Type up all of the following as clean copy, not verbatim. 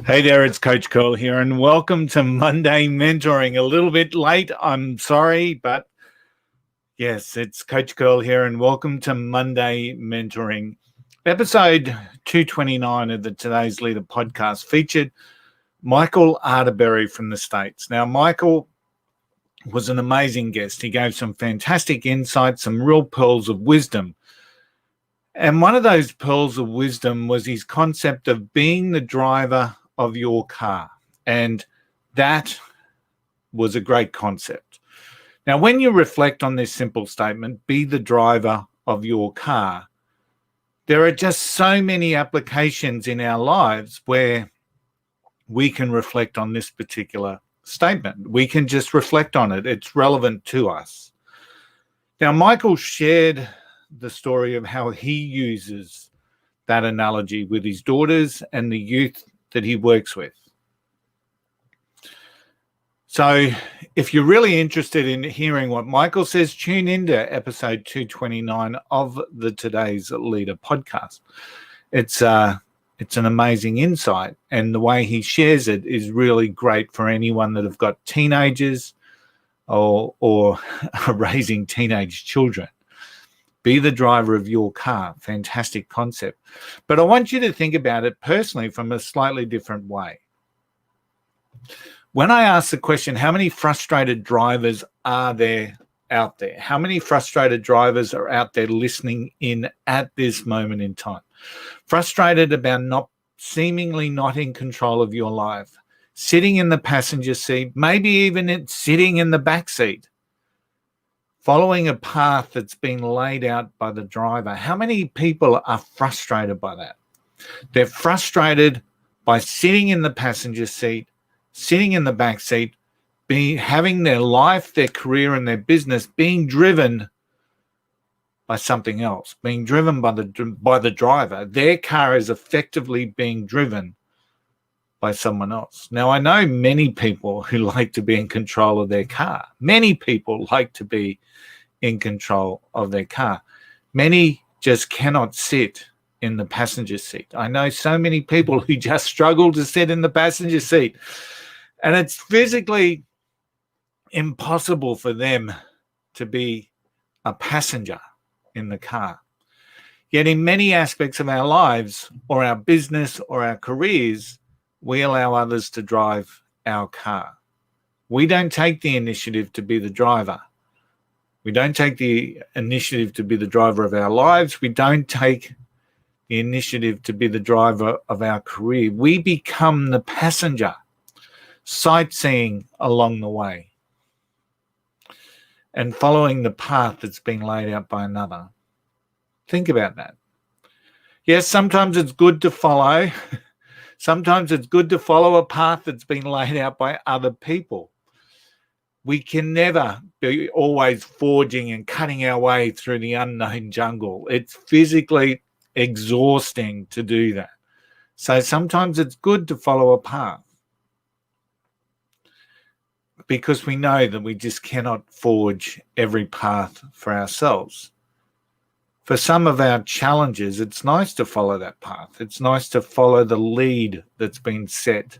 Hey there, it's Coach Cole here, and welcome to Monday Mentoring. A little bit late, I'm sorry, but yes, it's Coach Cole here, and welcome to Monday Mentoring. Episode 229 of the Today's Leader podcast featured Michael Arterberry from the States. Now, Michael was an amazing guest. He gave some fantastic insights, some real pearls of wisdom. And one of those pearls of wisdom was his concept of being the driver of your car. And that was a great concept. Now, when you reflect on this simple statement, be the driver of your car, there are just so many applications in our lives where we can reflect on this particular statement. We can just reflect on it. It's relevant to us. Now, Michael shared the story of how he uses that analogy with his daughters and the youth that he works with. So if you're really interested in hearing what Michael says, tune into episode 229 of the Today's Leader podcast. It's an amazing insight, and the way he shares it is really great for anyone that have got teenagers or are raising teenage children. Be the driver of your car. Fantastic concept. But I want you to think about it personally from a slightly different way. When I ask the question, how many frustrated drivers are there out there? How many frustrated drivers are out there listening in at this moment in time? Frustrated about seemingly not in control of your life, sitting in the passenger seat, maybe even sitting in the back seat, following a path that's been laid out by the driver. How many people are frustrated by that? They're frustrated by sitting in the passenger seat, sitting in the back seat, having their life, their career, and their business being driven by something else, being driven by the driver. Their car is effectively being driven by someone else. Now, I know many people who like to be in control of their car. Many people like to be in control of their car. Many just cannot sit in the passenger seat. I know so many people who just struggle to sit in the passenger seat, and it's physically impossible for them to be a passenger in the car. Yet in many aspects of our lives or our business or our careers, we allow others to drive our car. We don't take the initiative to be the driver. We don't take the initiative to be the driver of our lives. We don't take the initiative to be the driver of our career. We become the passenger, sightseeing along the way and following the path that's been laid out by another. Think about that. Yes, sometimes it's good to follow. Sometimes it's good to follow a path that's been laid out by other people. We can never be always forging and cutting our way through the unknown jungle. It's physically exhausting to do that. So sometimes it's good to follow a path because we know that we just cannot forge every path for ourselves. For some of our challenges, it's nice to follow that path. It's nice to follow the lead that's been set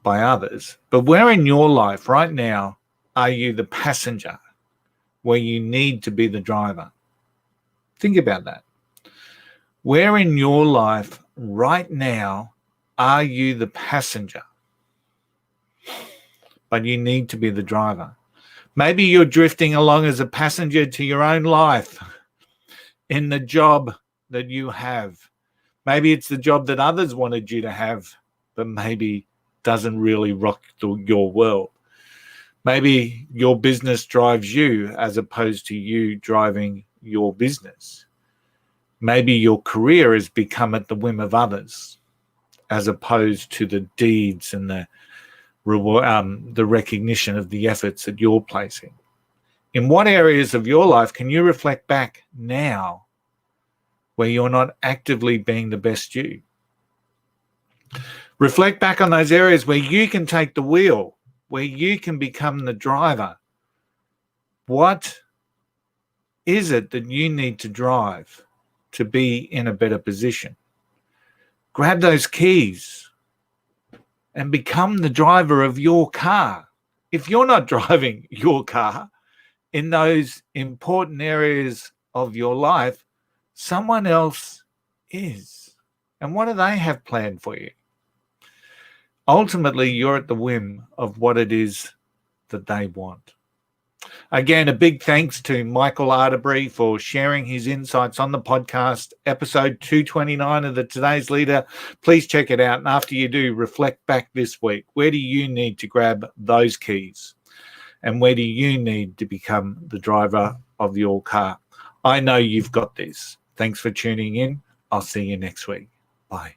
by others. But where in your life right now are you the passenger where you need to be the driver? Think about that. Where in your life right now are you the passenger, but you need to be the driver? Maybe you're drifting along as a passenger to your own life in the job that you have. Maybe it's the job that others wanted you to have, but maybe doesn't really rock your world. Maybe your business drives you as opposed to you driving your business. Maybe your career has become at the whim of others as opposed to the deeds and the recognition of the efforts that you're placing. In what areas of your life can you reflect back now where you're not actively being the best you? Reflect back on those areas where you can take the wheel, where you can become the driver. What is it that you need to drive to be in a better position? Grab those keys and become the driver of your car. If you're not driving your car in those important areas of your life, someone else is. And what do they have planned for you? Ultimately, you're at the whim of what it is that they want. Again, a big thanks to Michael Arterberry for sharing his insights on the podcast, episode 229 of the Today's Leader. Please check it out. And after you do, reflect back this week. Where do you need to grab those keys? And where do you need to become the driver of your car? I know you've got this. Thanks for tuning in. I'll see you next week. Bye.